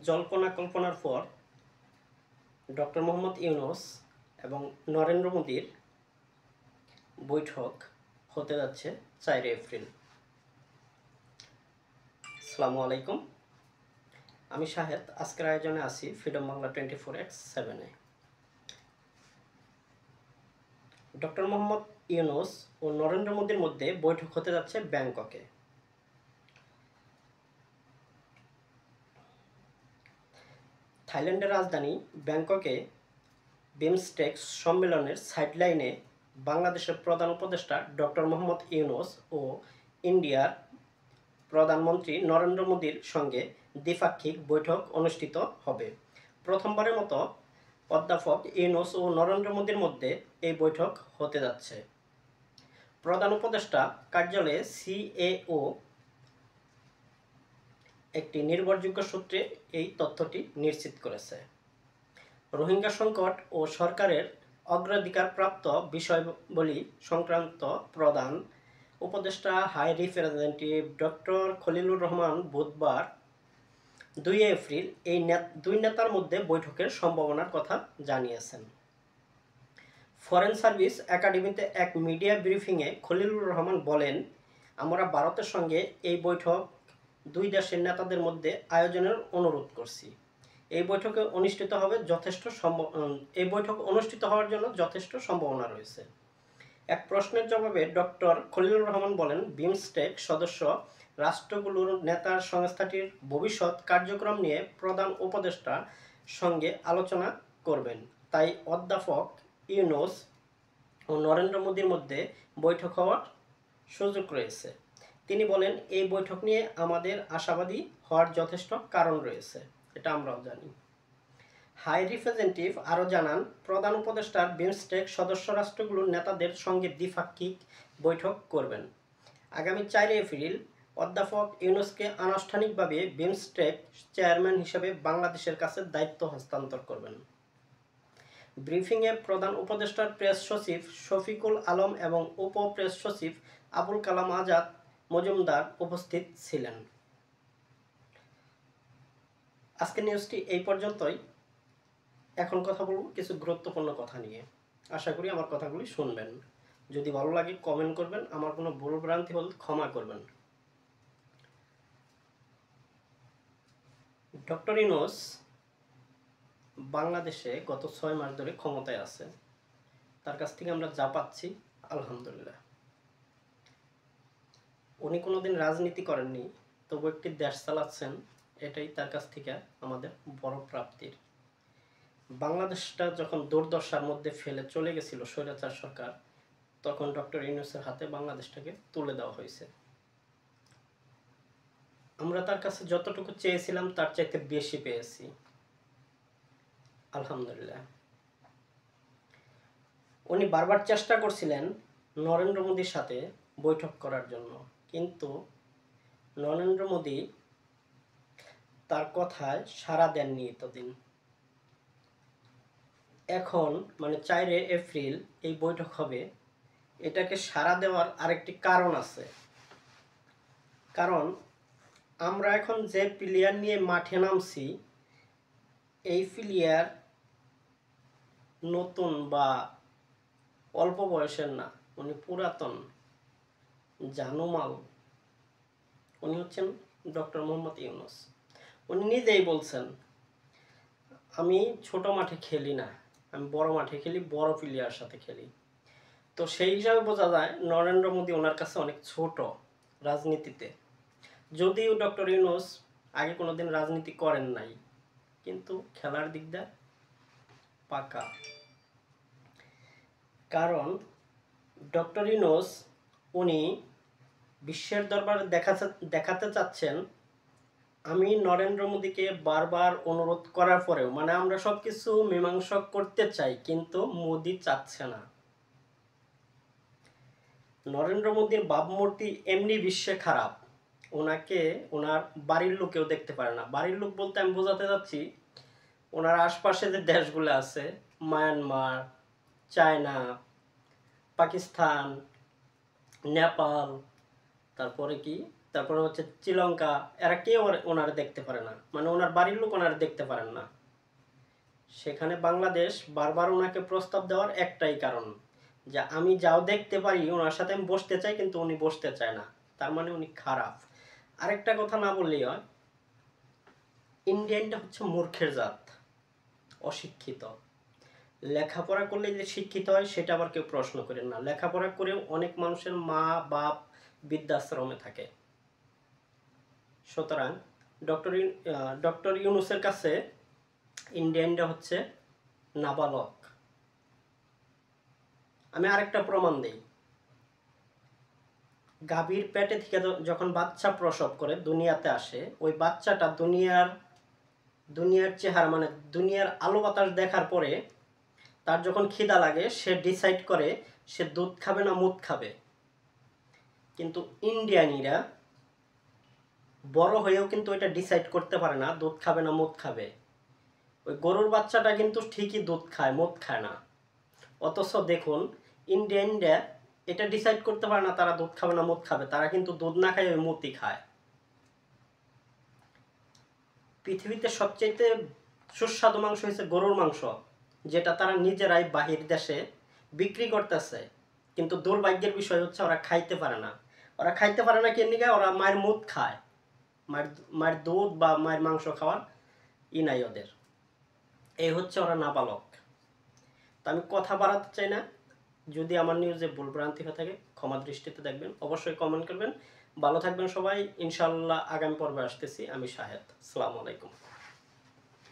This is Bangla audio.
জল্পনা কল্পনার পর ডক্টর মোহাম্মদ ইউনূস এবং নরেন্দ্র মোদীর বৈঠক হতে যাচ্ছে 4 এপ্রিল। আসসালামু আলাইকুম, আমি শাহেদ। আজকের আয়োজনে আছি ফ্রিডম বাংলা 24x7-এ। ডক্টর মোহাম্মদ ইউনূস ও নরেন্দ্র মোদীর মধ্যে বৈঠক হতে যাচ্ছে ব্যাংককে। থাইল্যান্ডের রাজধানী ব্যাংককে বিমস্টেক সম্মেলনের সাইডলাইনে বাংলাদেশের প্রধান উপদেষ্টা ডক্টর মোহাম্মদ ইউনূস ও ইন্ডিয়ার প্রধানমন্ত্রী নরেন্দ্র মোদীর সঙ্গে দ্বিপাক্ষিক বৈঠক অনুষ্ঠিত হবে। প্রথমবারের মতো অধ্যাপক ইউনূস ও নরেন্দ্র মোদীর মধ্যে এই বৈঠক হতে যাচ্ছে। প্রধান উপদেষ্টা কার্যালয়ে সিএও একটি নির্ভরযোগ্য সূত্রে এই তথ্যটি নিশ্চিত করেছে। রোহিঙ্গা সংকট ও সরকারের অগ্রাধিকারপ্রাপ্ত বিষয়াবলী সংক্রান্ত প্রধান উপদেষ্টা high representative doctor Khalilur Rahman বুধবার 2 এপ্রিল এই দুই নেতার মধ্যে বৈঠকের সম্ভাবনার কথা জানিয়েছেন। ফরেন সার্ভিস একাডেমিতে এক মিডিয়া ব্রিফিংয়ে খলিলুর রহমান বলেন, আমরা ভারতের সঙ্গে এই বৈঠক দুই দেশের নেতাদের মধ্যে আয়োজনের অনুরোধ করছি। এই বৈঠক অনুষ্ঠিত হওয়ার জন্য যথেষ্ট সম্ভাবনা রয়েছে। এক প্রশ্নের জবাবে ডক্টর খলিলুর রহমান বলেন, বিমস্টেক সদস্য রাষ্ট্রগুলোর নেতার সংস্থাটির ভবিষ্যৎ কার্যক্রম নিয়ে প্রধান উপদেষ্টার সঙ্গে আলোচনা করবেন। তাই অধ্যাপক ইউনূস ও নরেন্দ্র মোদীর মধ্যে বৈঠক হওয়ার সুযোগ রয়েছে। তিনি বলেন, এই বৈঠক নিয়ে আমাদের আশাবাদী হওয়ার যথেষ্ট কারণ রয়েছে, এটা আমরাও জানি। হাই রিপ্রেজেন্টেটিভ আরও জানান, প্রধান উপদেষ্টার বিমস্টেক সদস্য রাষ্ট্রগুলোর নেতাদের সঙ্গে দ্বিপাক্ষিক বৈঠক করবেন। আগামী 4 এপ্রিল অধ্যাপক ইউনূসকে আনুষ্ঠানিকভাবে বিমস্টেক চেয়ারম্যান হিসেবে বাংলাদেশের কাছে দায়িত্ব হস্তান্তর করবেন। ব্রিফিংয়ে প্রধান উপদেষ্টার প্রেস সচিব শফিকুল আলম এবং উপ প্রেস সচিব আবুল কালাম আজাদ মজুমদার উপস্থিত ছিলেন। আজকের নিউজটি এই পর্যন্তই। এখন কথা বলব কিছু গুরুত্বপূর্ণ কথা নিয়ে। আশা করি আমার কথাগুলি শুনবেন। যদি ভালো লাগে কমেন্ট করবেন, আমার কোনো ভুল ভ্রান্তি হলে ক্ষমা করবেন। ডক্টর ইউনূস বাংলাদেশে গত 6 মাস ধরে ক্ষমতায় আছে। তার কাছ থেকে আমরা যা পাচ্ছি আলহামদুলিল্লাহ। উনি কোনোদিন রাজনীতি করেননি, তবু একটি দেশ চালাচ্ছেন, এটাই তার কাছ থেকে আমাদের বড় প্রাপ্তির। বাংলাদেশটা যখন দুর্দশার মধ্যে ফেলে চলে গেছিল স্বৈরাচার সরকার, তখন ডক্টর ইউনূসের হাতে বাংলাদেশটাকে তুলে দেওয়া হয়েছে। আমরা তার কাছে যতটুকু চেয়েছিলাম তার চাইতে বেশি পেয়েছি আলহামদুলিল্লাহ। উনি বারবার চেষ্টা করছিলেন নরেন্দ্র মোদীর সাথে বৈঠক করার জন্য, কিন্তু নরেন্দ্র মোদী তার কথায় সাড়া দেননি এতদিন। এখন 4 এপ্রিল এই বৈঠক হবে। এটাকে সাড়া দেওয়ার আরেকটি কারণ আছে। কারণ আমরা এখন যে প্লেয়ার নিয়ে মাঠে নামছি, এই প্লেয়ার নতুন বা অল্প বয়সের না, উনি পুরাতন জানুমাল। উনি হচ্ছেন ডক্টর মোহাম্মদ ইউনূস। উনি নিজেই বলছেন, আমি ছোট মাঠে খেলি না, আমি বড় মাঠে খেলি, বড় প্লেয়ার সাথে খেলি। তো সেই হিসাবে বোঝা যায় নরেন্দ্র মোদী ওনার কাছে অনেক ছোট রাজনীতিতে। যদিও ডক্টর ইউনূস আগে কোনোদিন রাজনীতি করেন নাই, কিন্তু খেলার দিক দিয়ে পাকা। কারণ ডক্টর ইউনূস উনি বিশ্বের দরবারে দেখাতে চাচ্ছেন, আমি নরেন্দ্র মোদীকে বারবার অনুরোধ করার পরেও, আমরা সব কিছু মীমাংসা করতে চাই, কিন্তু মোদী চাচ্ছে না। নরেন্দ্র মোদীর ভাবমূর্তি এমনি বিশ্বে খারাপ, ওনাকে ওনার বাড়ির লোকেও দেখতে পারে না। বাড়ির লোক বলতে আমি বোঝাতে চাচ্ছি, ওনার আশপাশে যে দেশগুলো আছে, মায়ানমার, চায়না, পাকিস্তান, নেপাল, তারপরে কি তারপরে হচ্ছে শ্রীলঙ্কা, এরা কেউ ওনারা দেখতে পারে না, মানে ওনার বাড়ির লোক ওনারা দেখতে পারেন না। সেখানে বাংলাদেশ বারবার ওনাকে প্রস্তাব দেওয়ার একটাই কারণ, যে আমি যাও দেখতে পারি, ওনার সাথে আমি বসতে চাই, কিন্তু উনি বসতে চায় না, তার মানে উনি খারাপ। আরেকটা কথা না বললেই হয়, ইন্ডিয়ানটা হচ্ছে মূর্খের জাত, অশিক্ষিত। লেখাপড়া করলে যে শিক্ষিত হয় সেটা আবার কেউ প্রশ্ন করেন না। লেখাপড়া করেও অনেক মানুষের মা বাপ বৃদ্ধাশ্রমে থাকে। সুতরাং ডক্টর ইউনূসের কাছে ইন্ডিয়ানটা হচ্ছে নাবালক। আমি আরেকটা প্রমাণ দিই। গাভীর পেটে থেকে যখন বাচ্চা প্রসব করে দুনিয়াতে আসে, ওই বাচ্চাটা দুনিয়ার চেহারা, মানে দুনিয়ার আলো বাতাস দেখার পরে তার যখন খিদা লাগে, সে ডিসাইড করে সে দুধ খাবে না মুদ খাবে। কিন্তু ইন্ডিয়ানিরা বড় হয়েও কিন্তু এটা ডিসাইড করতে পারে না দুধ খাবে না মুদ খাবে। ওই গরুর বাচ্চাটা কিন্তু ঠিকই দুধ খায়, মুদ খায় না। অথচ দেখুন, ইন্ডিয়ানরা এটা ডিসাইড করতে পারে না তারা দুধ খাবে না মুদ খাবে, তারা কিন্তু দুধ না খায় ওই মুদই খায়। পৃথিবীতে সবচেয়ে সুস্বাদু মাংস হচ্ছে গরুর মাংস, যেটা তারা নিজেরাই বাহির দেশে বিক্রি করতেছে। কিন্তু দুর্ভাগ্যের বিষয় হচ্ছে ওরা খাইতে পারে না। ওরা খাইতে পারে না কেন? ওরা মায়ের মুদ খায়, মায়ের দুধ বা মায়ের মাংস খাওয়ার নাই ওদের। এই হচ্ছে ওরা নাবালক। তা আমি কথা বাড়াতে চাই না। যদি আমার নিউজে ভুল ভ্রান্তি হয়ে থাকে ক্ষমা দৃষ্টিতে দেখবেন, অবশ্যই কমেন্ট করবেন। ভালো থাকবেন সবাই। ইনশাআল্লাহ আগামী পর্বে আসতেছি। আমি শাহেদ। আসসালামু আলাইকুম।